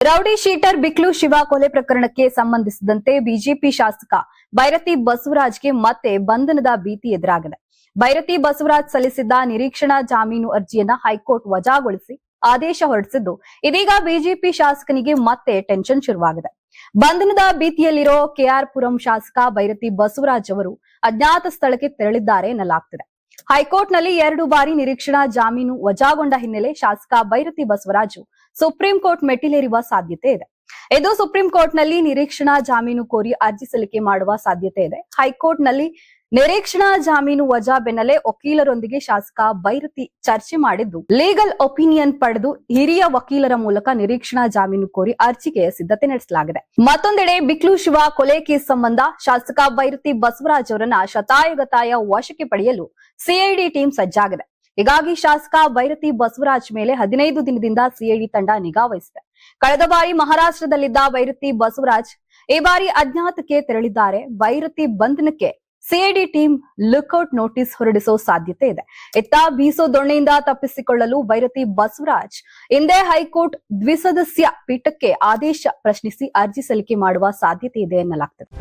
Rowdy sheeter ಬಿಕ್ಲು Shiva ಕೊಲೆ ಪ್ರಕರಣಕ್ಕೆ ಸಂಬಂಧಿಸಿದಂತೆ ಬಿಜೆಪಿ ಶಾಸಕ ಬೈರತಿ ಬಸವರಾಜ್ಗೆ ಮತ್ತೆ ಬಂಧನದ ಭೀತಿ ಎದುರಾಗಿದೆ. ಬೈರತಿ ಬಸವರಾಜ್ ಸಲ್ಲಿಸಿದ್ದ ನಿರೀಕ್ಷಣಾ ಜಾಮೀನು ಅರ್ಜಿಯನ್ನ ಹೈಕೋರ್ಟ್ ವಜಾಗೊಳಿಸಿ ಆದೇಶ ಹೊರಡಿಸಿದ್ದು, ಇದೀಗ ಬಿಜೆಪಿ ಶಾಸಕನಿಗೆ ಮತ್ತೆ ಟೆನ್ಷನ್ ಶುರುವಾಗಿದೆ. ಬಂಧನದ ಭೀತಿಯಲ್ಲಿರೋ ಕೆಆರ್ ಪುರಂ ಶಾಸಕ ಬೈರತಿ ಬಸವರಾಜ್ ಅವರು ಅಜ್ಞಾತ ಸ್ಥಳಕ್ಕೆ ತೆರಳಿದ್ದಾರೆ ಎನ್ನಲಾಗ್ತಿದೆ. ಹೈಕೋರ್ಟ್ನಲ್ಲಿ 2 ಬಾರಿ ನಿರೀಕ್ಷಣಾ ಜಾಮೀನು ವಜಾಗೊಂಡ ಹಿನ್ನೆಲೆ ಶಾಸಕ ಬೈರತಿ ಬಸವರಾಜು ಸುಪ್ರೀಂ ಕೋರ್ಟ್ ಮೆಟ್ಟಿಲೇರುವ ಸಾಧ್ಯತೆ ಇದೆ. ಇದು ಸುಪ್ರೀಂ ಕೋರ್ಟ್ನಲ್ಲಿ ನಿರೀಕ್ಷಣಾ ಜಾಮೀನು ಕೋರಿ ಅರ್ಜಿ ಸಲ್ಲಿಕೆ ಮಾಡುವ ಸಾಧ್ಯತೆ ಇದೆ. ಹೈಕೋರ್ಟ್ನಲ್ಲಿ ನಿರೀಕ್ಷಣಾ ಜಾಮೀನು ವಜಾ ಬೆನ್ನಲ್ಲೇ ವಕೀಲರೊಂದಿಗೆ ಶಾಸಕ ಬೈರತಿ ಚರ್ಚೆ ಮಾಡಿದ್ದು, ಲೀಗಲ್ ಒಪಿನಿಯನ್ ಪಡೆದು ಹಿರಿಯ ವಕೀಲರ ಮೂಲಕ ನಿರೀಕ್ಷಣಾ ಜಾಮೀನು ಕೋರಿ ಅರ್ಜಿಗೆ ಸಿದ್ಧತೆ ನಡೆಸಲಾಗಿದೆ. ಮತ್ತೊಂದೆಡೆ ಬಿಕ್ಲು ಶಿವ ಕೊಲೆ ಕೇಸ್ ಸಂಬಂಧ ಶಾಸಕ ಬೈರತಿ ಬಸವರಾಜ್ ಅವರನ್ನ ಶತಾಯಗತಾಯ ವಶಕ್ಕೆ ಪಡೆಯಲು ಸಿಐಡಿ ಟೀಮ್ ಸಜ್ಜಾಗಿದೆ. ಹೀಗಾಗಿ ಶಾಸಕ ಬೈರತಿ ಬಸವರಾಜ್ ಮೇಲೆ 15 ದಿನದಿಂದ ಸಿಐಡಿ ತಂಡ ನಿಗಾ ವಹಿಸಿದೆ. ಕಳೆದ ಬಾರಿ ಮಹಾರಾಷ್ಟ್ರದಲ್ಲಿದ್ದ ಬೈರತಿ ಬಸವರಾಜ್ ಈ ಬಾರಿ ಅಜ್ಞಾತಕ್ಕೆ ತೆರಳಿದ್ದಾರೆ. ಬೈರತಿ ಬಂಧನಕ್ಕೆ ಸಿಐಡಿ ಟೀಮ್ ಲುಕ್ಔಟ್ ನೋಟಿಸ್ ಹೊರಡಿಸೋ ಸಾಧ್ಯತೆ ಇದೆ. ಇತ್ತ ಬೀಸೋ ದೊಣ್ಣೆಯಿಂದ ತಪ್ಪಿಸಿಕೊಳ್ಳಲು ಬೈರತಿ ಬಸವರಾಜ್ ಇಂದೇ ಹೈಕೋರ್ಟ್ ದ್ವಿಸದಸ್ಯ ಪೀಠಕ್ಕೆ ಆದೇಶ ಪ್ರಶ್ನಿಸಿ ಅರ್ಜಿ ಸಲ್ಲಿಕೆ ಮಾಡುವ ಸಾಧ್ಯತೆ ಇದೆ ಎನ್ನಲಾಗ್ತದೆ.